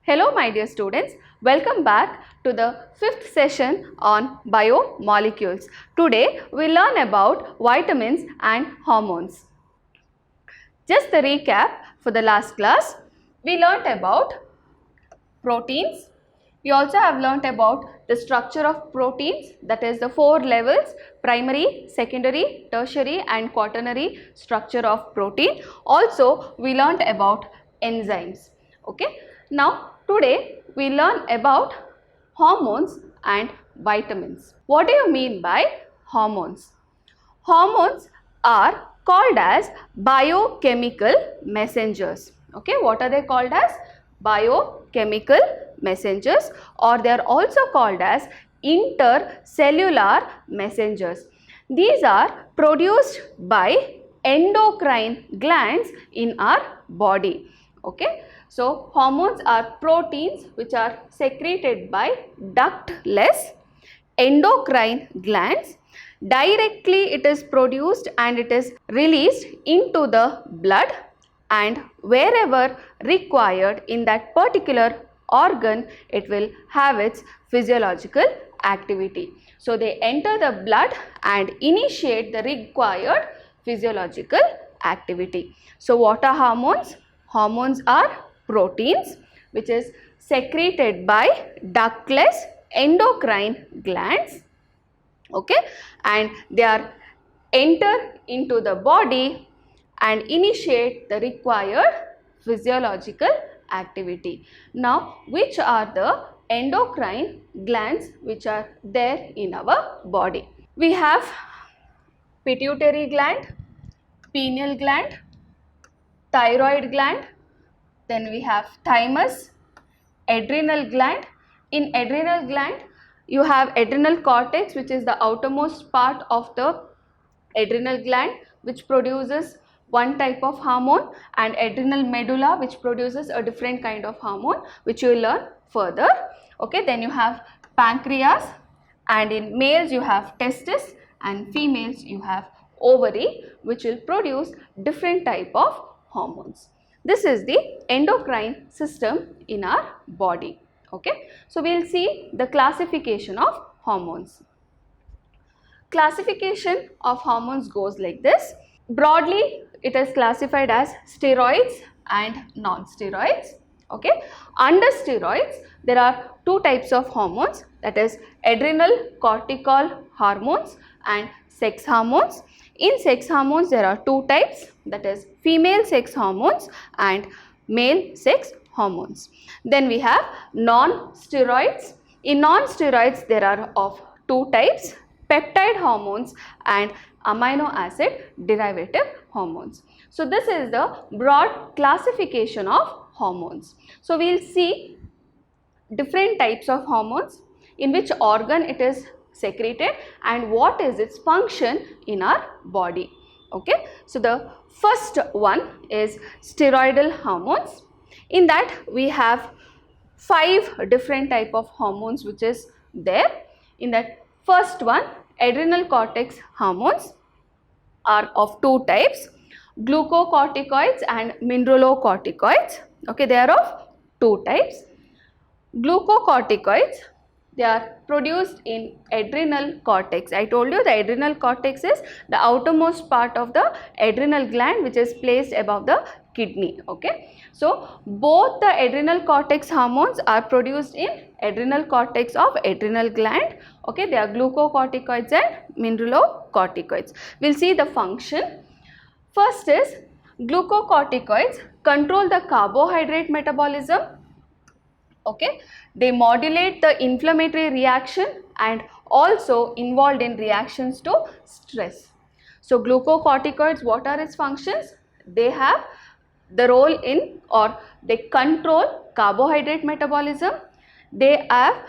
Hello my dear students, welcome back to the fifth session on biomolecules. Today we learn about vitamins and hormones. Just the recap for the last class, we learnt about proteins. We also have learnt about the structure of proteins, that is the four levels: primary, secondary, tertiary and quaternary structure of protein. Also we learnt about enzymes. Okay. Now today we learn about hormones and vitamins. What do you mean by hormones? Hormones are called as biochemical messengers. Okay, what are they called as? Biochemical messengers, or they are also called as intercellular messengers. These are produced by endocrine glands in our body. Okay, so hormones are proteins which are secreted by ductless endocrine glands. Directly it is produced and it is released into the blood, and wherever required in that particular organ, it will have its physiological activity. So they enter the blood and initiate the required physiological activity. So what are hormones? Hormones are proteins which is secreted by ductless endocrine glands. Okay, and they are enter into the body and initiate the required physiological activity. Now, which are the endocrine glands which are there in our body? We have pituitary gland, pineal gland, thyroid gland, then we have thymus, adrenal gland. In adrenal gland, you have adrenal cortex, which is the outermost part of the adrenal gland, which produces one type of hormone, and adrenal medulla, which produces a different kind of hormone, which you will learn further. Okay, then you have pancreas, and in males you have testis, and females you have ovary, which will produce different type of hormones. This is the endocrine system in our body. Okay, so we will see the classification of hormones. Classification of hormones goes like this. Broadly, it is classified as steroids and non-steroids. Okay, under steroids there are two types of hormones, that is adrenal cortical hormones and sex hormones. In sex hormones there are two types, that is female sex hormones and male sex hormones. Then we have non-steroids. In non-steroids there are of two types, peptide hormones and amino acid derivative hormones. So this is the broad classification of hormones. So we will see different types of hormones, in which organ it is secreted and what is its function in our body. Okay, so the first one is steroidal hormones. In that we have 5 different type of hormones which is there. In that first one, adrenal cortex hormones are of two types, glucocorticoids and mineralocorticoids. Okay, they are of two types. Glucocorticoids, they are produced in adrenal cortex. I told you the adrenal cortex is the outermost part of the adrenal gland, which is placed above the kidney. Okay, so both the adrenal cortex hormones are produced in adrenal cortex of adrenal gland. Okay, they are glucocorticoids and mineralocorticoids. We will see the function. First is glucocorticoids control the carbohydrate metabolism. Okay, they modulate the inflammatory reaction and also involved in reactions to stress. So glucocorticoids, what are its functions? They have the role in, or they control carbohydrate metabolism. They are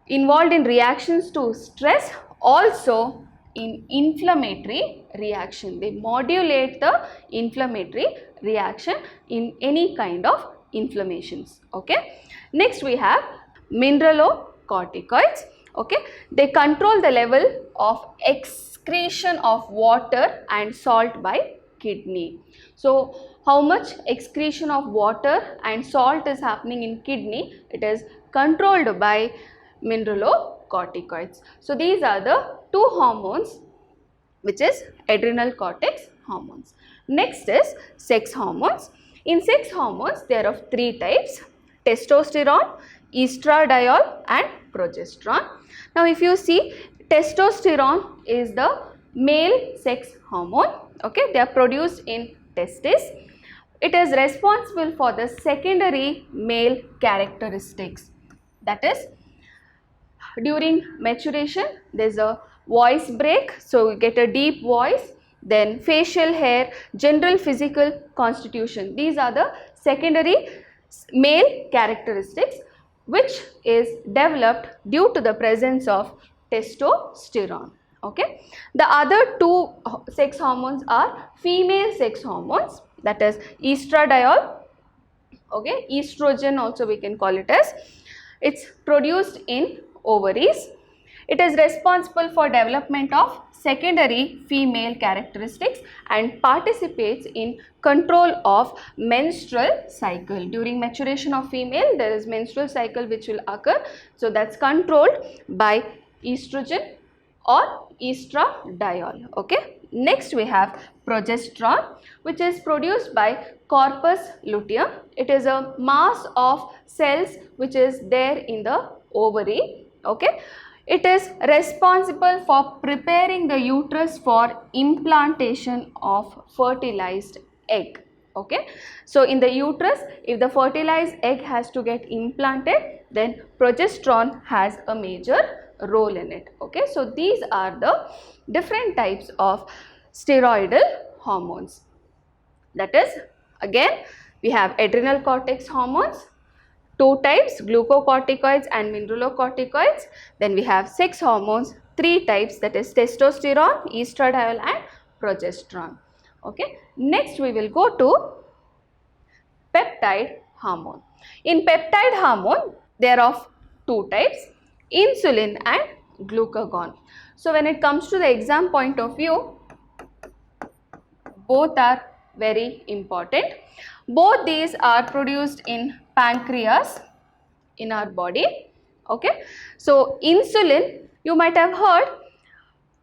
involved in reactions to stress, also in inflammatory reaction. They modulate the inflammatory reaction in any kind of inflammations. Okay, next we have mineralocorticoids. Okay, they control the level of excretion of water and salt by kidney. So how much excretion of water and salt is happening in kidney, it is controlled by mineralocorticoids. So these are the two hormones, which is adrenal cortex hormones. Next is sex hormones. In sex hormones, there are of three types: testosterone, estradiol and progesterone. Now if you see, testosterone is the male sex hormone. Okay, they are produced in testes. It is responsible for the secondary male characteristics. That is, during maturation, there is a voice break, so you get a deep voice, then facial hair, general physical constitution. These are the secondary male characteristics which is developed due to the presence of testosterone. Okay. The other two sex hormones are female sex hormones, that is estradiol, okay, estrogen also we can call it as. It's produced in ovaries. It is responsible for development of secondary female characteristics and participates in control of menstrual cycle. During maturation of female, there is menstrual cycle which will occur. So that's controlled by estrogen or estradiol. Okay. Next we have progesterone, which is produced by corpus luteum. It is a mass of cells which is there in the ovary. Okay. It is responsible for preparing the uterus for implantation of fertilized egg. Okay. So in the uterus, if the fertilized egg has to get implanted, then progesterone has a major role in it. Okay. So these are the different types of steroidal hormones. That is, again we have adrenal cortex hormones, two types, glucocorticoids and mineralocorticoids. Then we have sex hormones, three types, that is testosterone, estradiol and progesterone. Okay. Next we will go to peptide hormone. In peptide hormone, there are of two types, insulin and glucagon. So when it comes to the exam point of view, both are very important. Both these are produced in pancreas in our body. Okay. So insulin, you might have heard,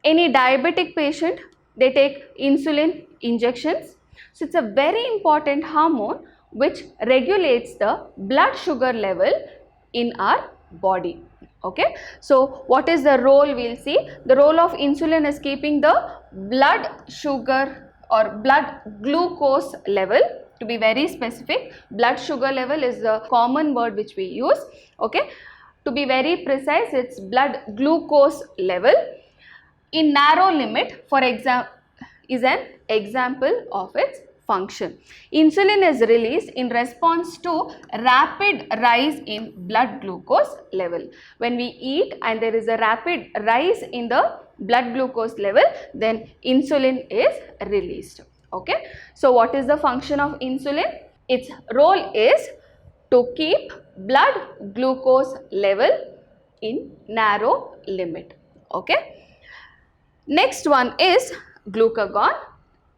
any diabetic patient, they take insulin injections. So it's a very important hormone which regulates the blood sugar level in our body. Okay. So what is the role? We'll see. The role of insulin is keeping the blood sugar or blood glucose level. To be very specific, blood sugar level is the common word which we use. Okay. To be very precise, it's blood glucose level in narrow limit, for example, is an example of its function. Insulin is released in response to rapid rise in blood glucose level. When we eat and there is a rapid rise in the blood glucose level, then insulin is released. Okay. So what is the function of insulin? Its role is to keep blood glucose level in narrow limit. Okay. Next one is glucagon.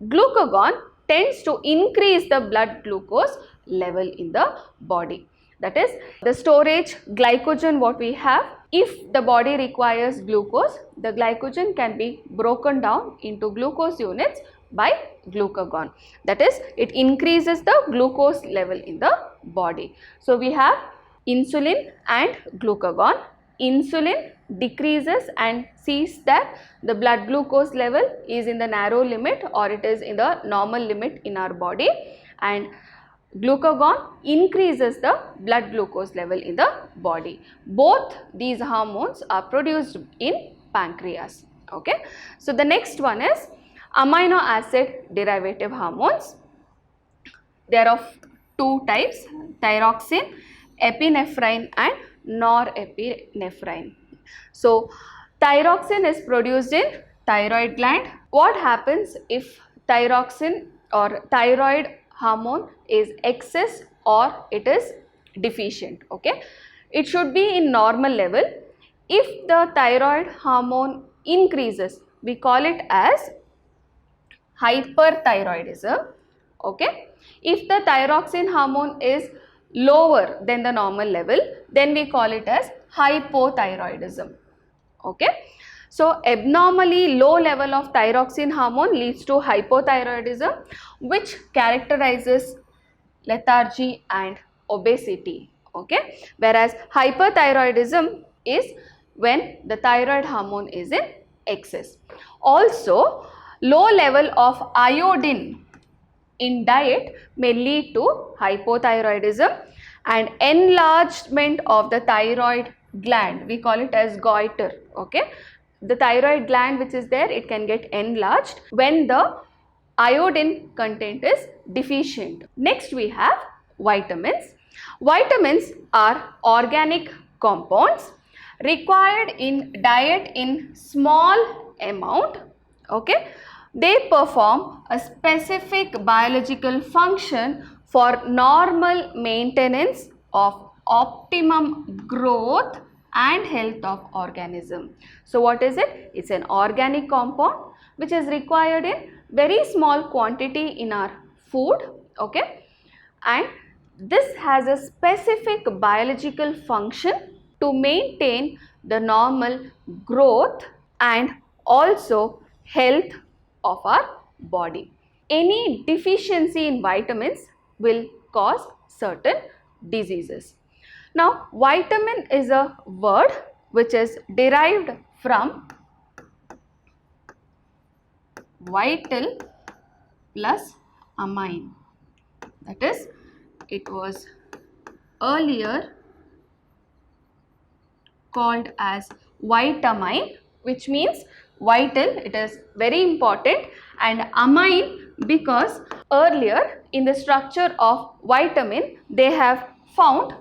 Glucagon tends to increase the blood glucose level in the body. That is, the storage glycogen what we have, if the body requires glucose, the glycogen can be broken down into glucose units by glucagon. That is, it increases the glucose level in the body. So we have insulin and glucagon. Insulin decreases and sees that the blood glucose level is in the narrow limit or it is in the normal limit in our body, and glucagon increases the blood glucose level in the body. Both these hormones are produced in pancreas. Okay. So the next one is amino acid derivative hormones. They are of two types, thyroxine, epinephrine and norepinephrine. So thyroxine is produced in thyroid gland. What happens if thyroxine or thyroid hormone is excess or it is deficient? Okay. It should be in normal level. If the thyroid hormone increases, we call it as hyperthyroidism. Okay. If the thyroxine hormone is lower than the normal level, then we call it as hypothyroidism. Okay. So abnormally low level of thyroxine hormone leads to hypothyroidism, which characterizes lethargy and obesity. Okay. Whereas hyperthyroidism is when the thyroid hormone is in excess. Also, low level of iodine in diet may lead to hypothyroidism and enlargement of the thyroid gland. We call it as goiter. Okay. The thyroid gland which is there, it can get enlarged when the iodine content is deficient. Next we have vitamins. Vitamins are organic compounds required in diet in small amount. Okay. They perform a specific biological function for normal maintenance of optimum growth and health of organism. So what is it? It's an organic compound which is required in very small quantity in our food. Okay. And this has a specific biological function to maintain the normal growth and also health of our body. Any deficiency in vitamins will cause certain diseases. Now, vitamin is a word which is derived from vital plus amine. That is, it was earlier called as vitamine, which means vital, it is very important, and amine because earlier in the structure of vitamin they have found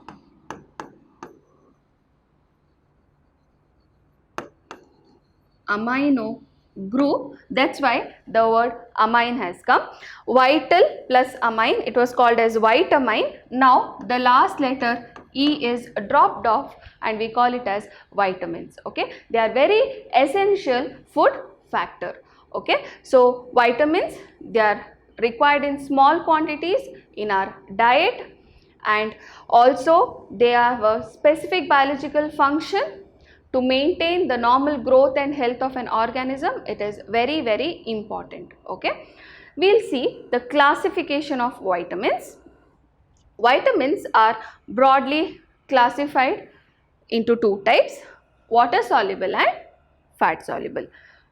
amino group, that's why the word amine has come. Vital plus amine, it was called as vitamine. Now the last letter E is dropped off and we call it as vitamins. Okay, they are very essential food factor. Okay, so vitamins, they are required in small quantities in our diet and also they have a specific biological function to maintain the normal growth and health of an organism. It is very, very important. Okay, we'll see the classification of vitamins. Vitamins are broadly classified into two types: water soluble and fat soluble.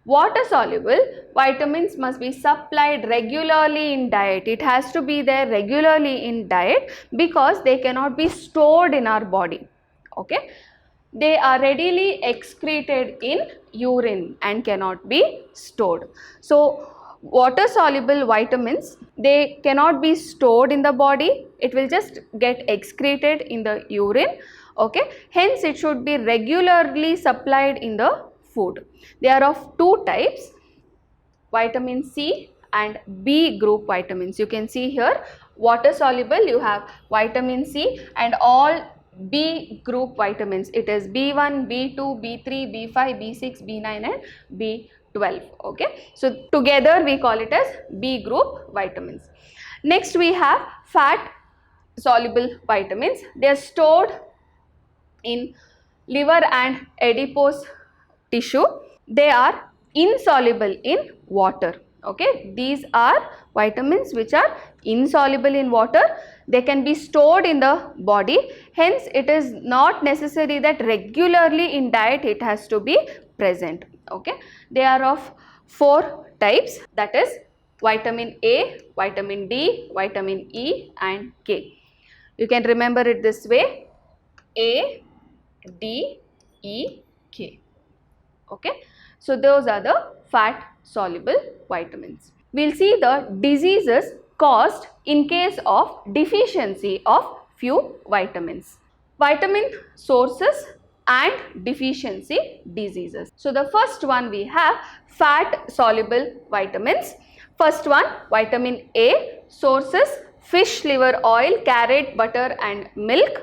Water soluble vitamins must be supplied regularly in diet. It has to be there regularly in diet because they cannot be stored in our body. Okay, they are readily excreted in urine and cannot be stored. So water soluble vitamins, they cannot be stored in the body, it will just get excreted in the urine. Okay, hence it should be regularly supplied in the food. They are of two types, vitamin C and B group vitamins. You can see here, water soluble you have vitamin C and all B group vitamins. It is B1, B2, B3, B5, B6, B9 and B12. Okay, so together we call it as B group vitamins. Next we have fat soluble vitamins. They are stored in liver and adipose tissue. They are insoluble in water. Okay, these are vitamins which are insoluble in water. They can be stored in the body. Hence, it is not necessary that regularly in diet it has to be present. Okay, they are of four types, that is vitamin A, vitamin D, vitamin E and K. You can remember it this way: A, D, E, K. Okay, so those are the fat soluble vitamins. We will see the diseases caused in case of deficiency of few vitamins. Vitamin sources and deficiency diseases. So the first one we have fat soluble vitamins. First one, vitamin A, sources fish liver oil, carrot, butter and milk.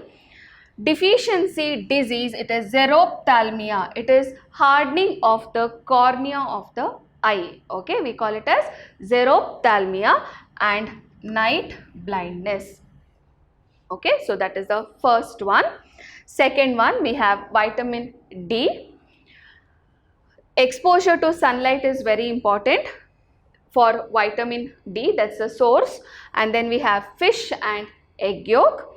Deficiency disease, it is xerophthalmia, it is hardening of the cornea of the eye. Okay, we call it as xerophthalmia. And night blindness. Okay, so that is the first one. Second one, we have vitamin D. Exposure to sunlight is very important for vitamin D, that's the source. And then we have fish and egg yolk.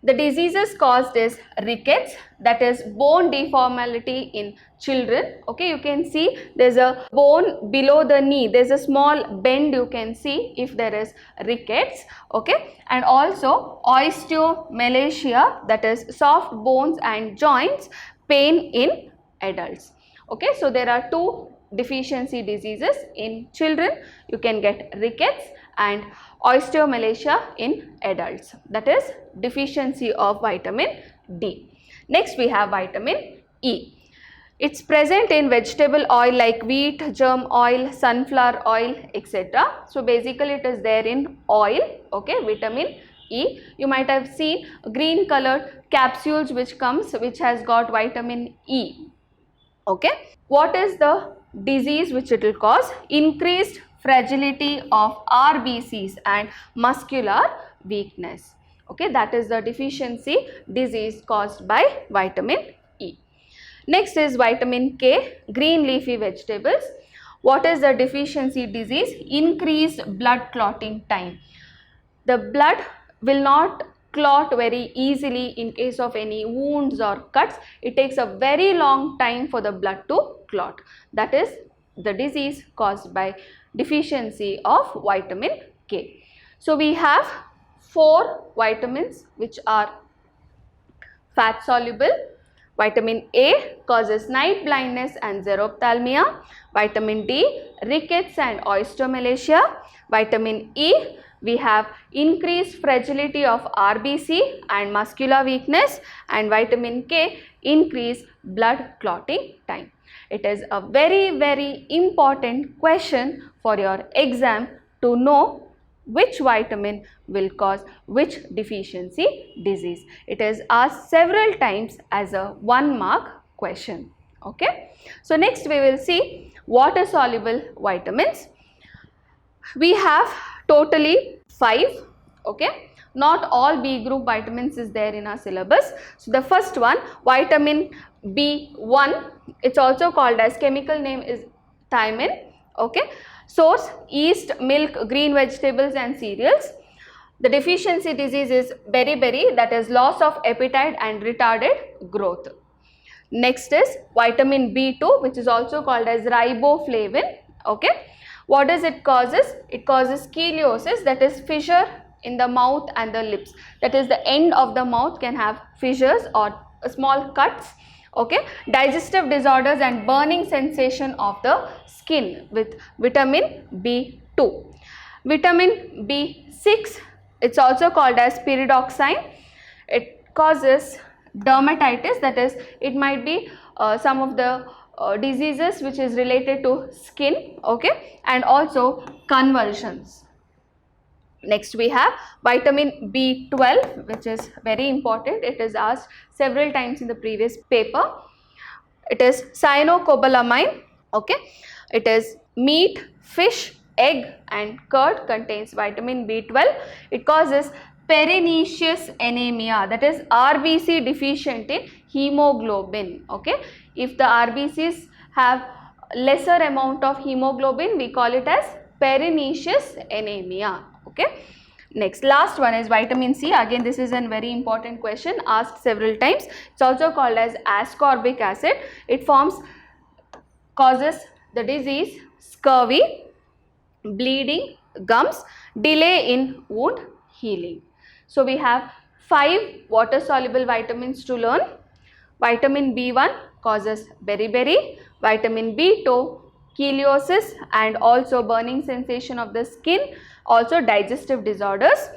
The diseases caused is rickets, that is bone deformity in children. Okay, you can see there's a bone below the knee, there's a small bend you can see if there is rickets. Okay, and also osteomalacia, that is soft bones and joints pain in adults. Okay, so there are two deficiency diseases in children. You can get rickets and osteomalacia in adults, that is deficiency of vitamin D. Next we have vitamin E. It's present in vegetable oil like wheat, germ oil, sunflower oil, etc. So basically it is there in oil. Okay, vitamin E. You might have seen green colored capsules which has got vitamin E. Okay, what is the disease which it will cause? Increased fragility of RBCs and muscular weakness. Okay, that is the deficiency disease caused by vitamin E. Next is vitamin K, green leafy vegetables. What is the deficiency disease? Increased blood clotting time. The blood will not clot very easily in case of any wounds or cuts. It takes a very long time for the blood to clot. That is the disease caused by deficiency of vitamin K. So we have 4 vitamins which are fat soluble. Vitamin A causes night blindness and xerophthalmia. Vitamin D, rickets and osteomalacia. Vitamin E, we have increased fragility of RBC and muscular weakness, and vitamin K, increased blood clotting time. It is a very important question for your exam to know which vitamin will cause which deficiency disease. It is asked several times as a 1 mark question. Okay. So next we will see water soluble vitamins. We have totally 5. Okay. Not all B group vitamins is there in our syllabus. So the first one, vitamin B1, it's also called as, chemical name is thiamine. Okay. Source, yeast, milk, green vegetables and cereals. The deficiency disease is beriberi, that is loss of appetite and retarded growth. Next is vitamin B2, which is also called as riboflavin. Okay. What does it causes? It causes scoliosis, that is fissure in the mouth and the lips. That is the end of the mouth can have fissures or small cuts. Okay, digestive disorders and burning sensation of the skin with vitamin B2. Vitamin B6, it's also called as pyridoxine. It causes dermatitis, that is it might be some of the diseases which is related to skin. Okay, and also convulsions. Next we have vitamin B12, which is very important. It is asked several times in the previous paper. It is cyanocobalamin. Okay, it is meat, fish, egg and curd contains vitamin B12. It causes pernicious anemia, that is RBC deficient in hemoglobin. Okay, if the RBCs have lesser amount of hemoglobin, we call it as pernicious anemia. Okay. Next, last one is vitamin C. Again, this is a very important question asked several times. It's also called as ascorbic acid. It causes the disease scurvy, bleeding, gums, delay in wound healing. So we have 5 water soluble vitamins to learn. Vitamin B1 causes beriberi, vitamin B2 scoliosis and also burning sensation of the skin, also digestive disorders.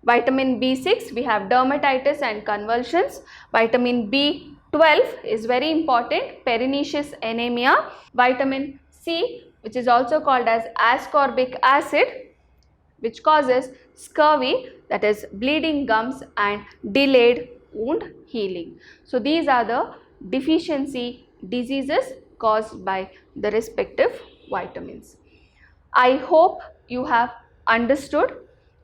Vitamin B6, we have dermatitis and convulsions. Vitamin B12 is very important, pernicious anemia. Vitamin C, which is also called as ascorbic acid, which causes scurvy, that is bleeding gums and delayed wound healing. So these are the deficiency diseases caused by the respective vitamins. I hope you have understood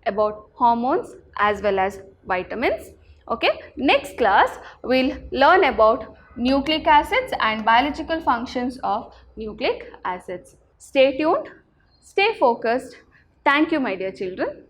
about hormones as well as vitamins. Okay, next class we'll learn about nucleic acids and biological functions of nucleic acids. Stay tuned, stay focused. Thank you, my dear children.